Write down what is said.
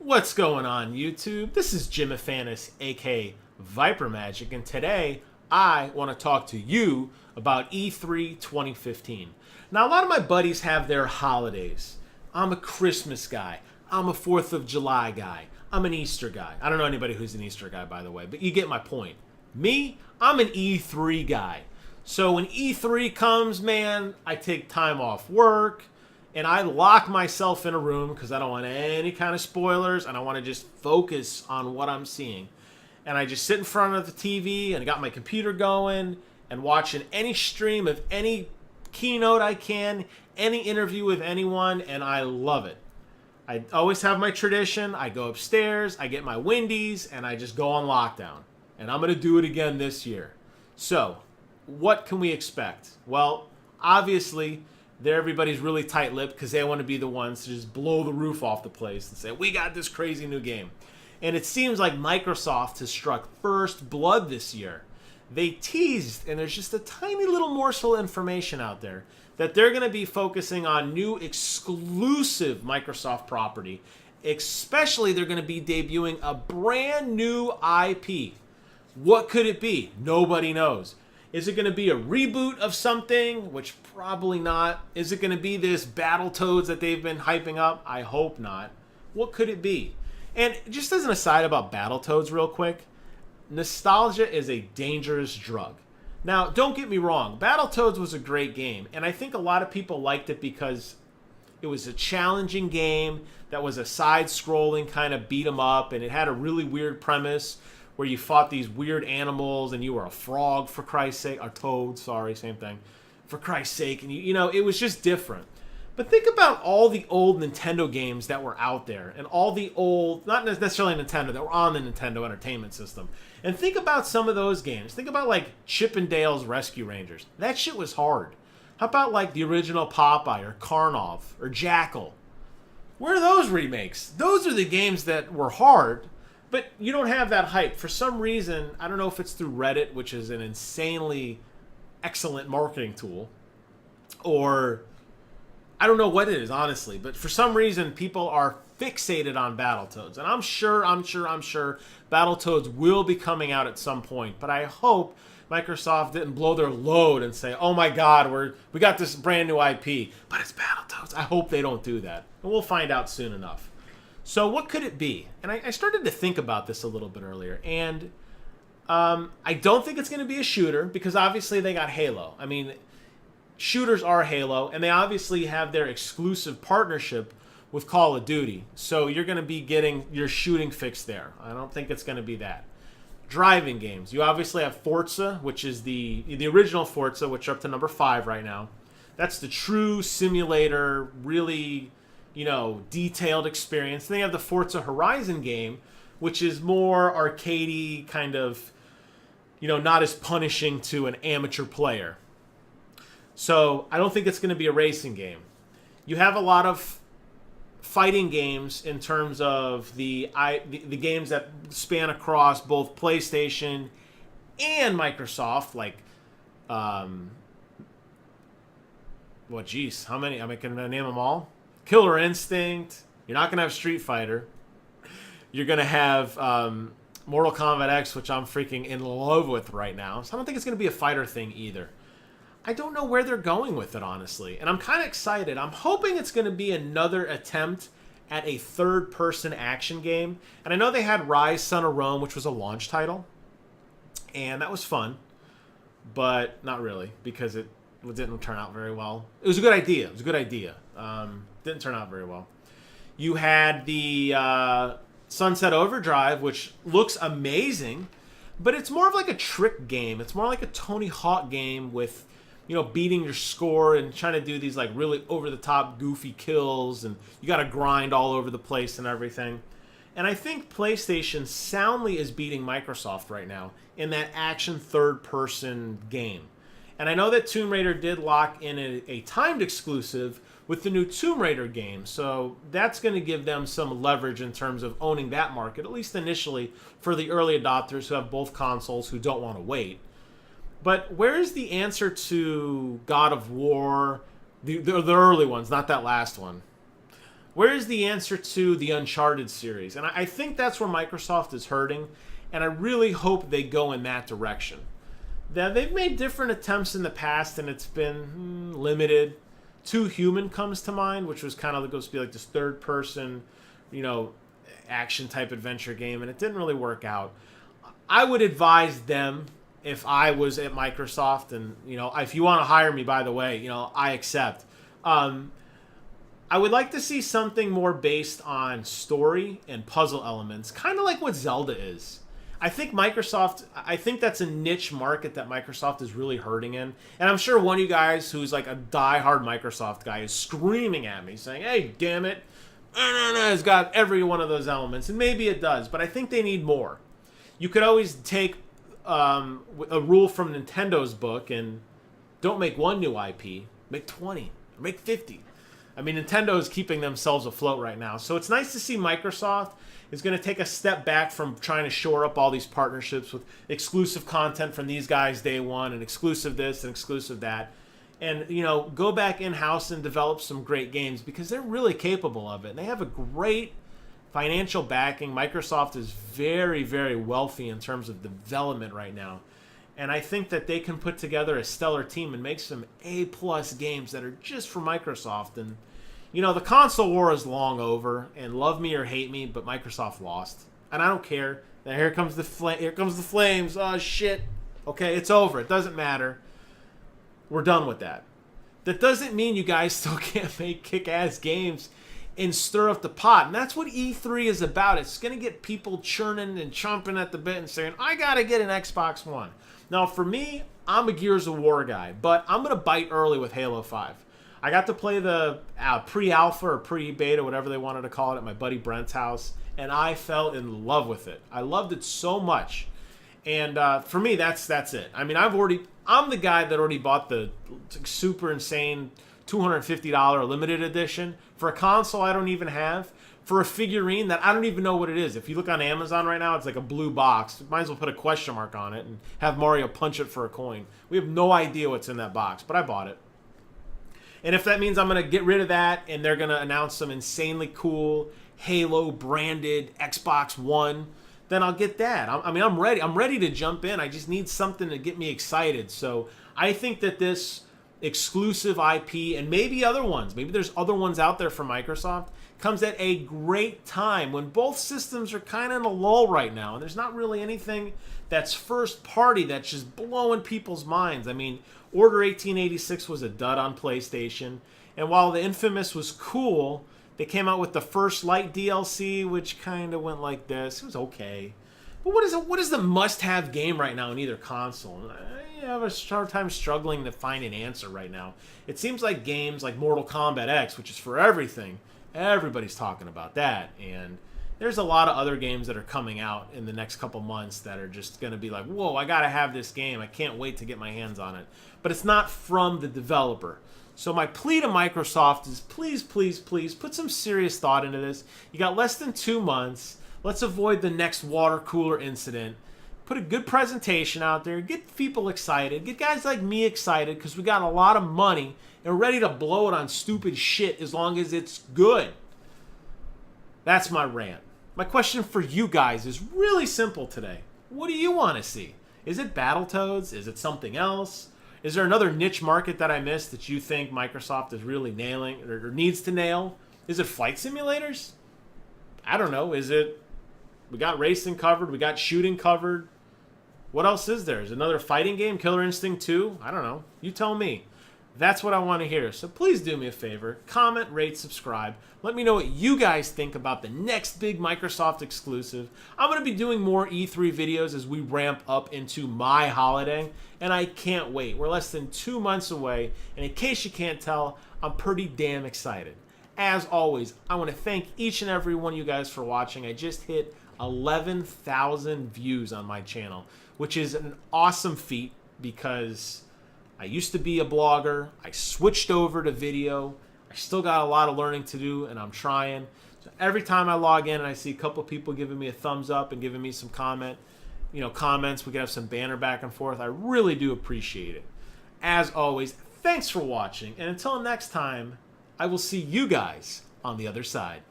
What's going on, YouTube? This is Jim Afanis, aka Viper Magic, and today I want to talk to you about E3 2015. Now, a lot of my buddies have their holidays. I'm a Christmas guy. I'm a 4th of July guy. I'm an Easter guy. I don't know anybody who's an Easter guy, by the way, but you get my point. Me, I'm an E3 guy. So when E3 comes, man, I take time off work and I lock myself in a room because I don't want any kind of spoilers and I want to just focus on what I'm seeing. And I just sit in front of the TV and I got my computer going and watching any stream of any keynote I can, any interview with anyone, and I love it. I always have my tradition. I go upstairs, I get my Wendy's, and I just go on lockdown. And I'm going to do it again this year. So, what can we expect? Well, obviously, everybody's really tight-lipped because they want to be the ones to just blow the roof off the place and say, we got this crazy new game. And it seems like Microsoft has struck first blood this year. They teased, and there's just a tiny little morsel of information out there, that they're going to be focusing on new exclusive Microsoft property. Especially, they're going to be debuting a brand new IP. What could it be? Nobody knows. Is it going to be a reboot of something? Which probably not. Is it going to be this Battletoads that they've been hyping up? I hope not. What could it be? And just as an aside about Battletoads real quick, nostalgia is a dangerous drug. Now, don't get me wrong. Battletoads was a great game, and I think a lot of people liked it because it was a challenging game that was a side-scrolling kind of beat 'em up, and it had a really weird premise where you fought these weird animals and you were a frog, for Christ's sake, or toad, sorry, same thing, for Christ's sake, and you know, it was just different. But think about all the old Nintendo games that were out there, and all the old, not necessarily Nintendo, that were on the Nintendo Entertainment System. And think about some of those games. Think about like Chip and Dale's Rescue Rangers. That shit was hard. How about like the original Popeye or Karnov or Jackal? Where are those remakes? Those are the games that were hard, but you don't have that hype. For some reason, I don't know if it's through Reddit, which is an insanely excellent marketing tool, or I don't know what it is, honestly, but for some reason, people are fixated on Battletoads. And I'm sure Battletoads will be coming out at some point. But I hope Microsoft didn't blow their load and say, oh my God, we got this brand new IP, but it's Battletoads. I hope they don't do that. And we'll find out soon enough. So what could it be? And I started to think about this a little bit earlier. And I don't think it's going to be a shooter because obviously they got Halo. I mean, shooters are Halo, and they obviously have their exclusive partnership with Call of Duty. So you're going to be getting your shooting fix there. I don't think it's going to be that. Driving games. You obviously have Forza, which is the original Forza, which are up to number 5 right now. That's the true simulator, really, detailed experience. Then you have the Forza Horizon game, which is more arcadey, kind of, not as punishing to an amateur player. So I don't think it's going to be a racing game. You have a lot of fighting games in terms of the games that span across both PlayStation and Microsoft. Like, how many? Am I going to name them all? Killer Instinct. You're not going to have Street Fighter. You're going to have Mortal Kombat X, which I'm freaking in love with right now. So I don't think it's going to be a fighter thing either. I don't know where they're going with it, honestly. And I'm kind of excited. I'm hoping it's going to be another attempt at a third-person action game. And I know they had Rise, Son of Rome, which was a launch title. And that was fun. But not really, because it didn't turn out very well. It was a good idea. Didn't turn out very well. You had the Sunset Overdrive, which looks amazing. But it's more of like a trick game. It's more like a Tony Hawk game with beating your score and trying to do these like really over-the-top goofy kills, and you got to grind all over the place and everything. And I think PlayStation soundly is beating Microsoft right now in that action third-person game. And I know that Tomb Raider did lock in a timed exclusive with the new Tomb Raider game, so that's going to give them some leverage in terms of owning that market, at least initially, for the early adopters who have both consoles who don't want to wait. But where is the answer to God of War, the early ones, not that last one? Where is the answer to the Uncharted series? And I think that's where Microsoft is hurting, and I really hope they go in that direction. Now, they've made different attempts in the past, and it's been limited. Two Human comes to mind, which was kind of supposed to be like this third-person, action-type adventure game, and it didn't really work out. I would advise them, if I was at Microsoft, and, if you want to hire me, by the way, I accept. I would like to see something more based on story and puzzle elements, kind of like what Zelda is. I think that's a niche market that Microsoft is really hurting in. And I'm sure one of you guys who's like a die-hard Microsoft guy is screaming at me saying, hey, damn it, it's got every one of those elements. And maybe it does, but I think they need more. You could always take a rule from Nintendo's book and don't make one new IP, make 20 or make 50. I mean, Nintendo is keeping themselves afloat right now. So it's nice to see Microsoft is going to take a step back from trying to shore up all these partnerships with exclusive content from these guys day one and exclusive this and exclusive that. And, go back in-house and develop some great games because they're really capable of it. And they have a great financial backing. Microsoft is very, very wealthy in terms of development right now. And I think that they can put together a stellar team and make some A-plus games that are just for Microsoft. And, the console war is long over, and love me or hate me, but Microsoft lost. And I don't care. Now, here comes the flames. Oh, shit. Okay, it's over. It doesn't matter. We're done with that. That doesn't mean you guys still can't make kick-ass games and stir up the pot. And that's what E3 is about. It's going to get people churning and chomping at the bit and saying, I got to get an Xbox One. Now, for me, I'm a Gears of War guy, but I'm going to bite early with Halo 5. I got to play the pre-alpha or pre-beta, whatever they wanted to call it, at my buddy Brent's house, and I fell in love with it. I loved it so much. And for me, that's it. I mean, I'm the guy that already bought the super insane $250 limited edition for a console I don't even have, for a figurine that I don't even know what it is. If you look on Amazon right now, it's like a blue box. Might as well put a question mark on it and have Mario punch it for a coin. We have no idea what's in that box, but I bought it. And if that means I'm going to get rid of that and they're going to announce some insanely cool Halo branded Xbox One, then I'll get that. I'm ready. I'm ready to jump in. I just need something to get me excited. So I think that this exclusive IP and maybe other ones, maybe there's other ones out there from Microsoft, comes at a great time when both systems are kind of in a lull right now. And there's not really anything that's first party that's just blowing people's minds. I mean, Order 1886 was a dud on PlayStation. And while the Infamous was cool, they came out with the First Light DLC, which kind of went like this. It was okay. But what is the must-have game right now in either console? I have a hard time struggling to find an answer right now. It seems like games like Mortal Kombat X, which is for everything, everybody's talking about that. And there's a lot of other games that are coming out in the next couple months that are just going to be like, whoa, I got to have this game. I can't wait to get my hands on it. But it's not from the developer. So my plea to Microsoft is please, please, please put some serious thought into this. You got less than 2 months. Let's avoid the next water cooler incident. Put a good presentation out there. Get people excited. Get guys like me excited because we got a lot of money and we're ready to blow it on stupid shit as long as it's good. That's my rant. My question for you guys is really simple today. What do you want to see? Is it Battletoads? Is it something else? Is there another niche market that I missed that you think Microsoft is really nailing or needs to nail? Is it flight simulators? I don't know. Is it... We got racing covered. We got shooting covered. What else is there? Is another fighting game? Killer Instinct 2? I don't know. You tell me. That's what I want to hear. So please do me a favor. Comment, rate, subscribe. Let me know what you guys think about the next big Microsoft exclusive. I'm going to be doing more E3 videos as we ramp up into my holiday. And I can't wait. We're less than 2 months away. And in case you can't tell, I'm pretty damn excited. As always, I want to thank each and every one of you guys for watching. I just hit 11,000 views on my channel, which is an awesome feat because I used to be a blogger. I switched over to video. I still got a lot of learning to do, and I'm trying. So every time I log in and I see a couple people giving me a thumbs up and giving me some comments, we can have some banter back and forth. I really do appreciate it. As always, thanks for watching, and until next time, I will see you guys on the other side.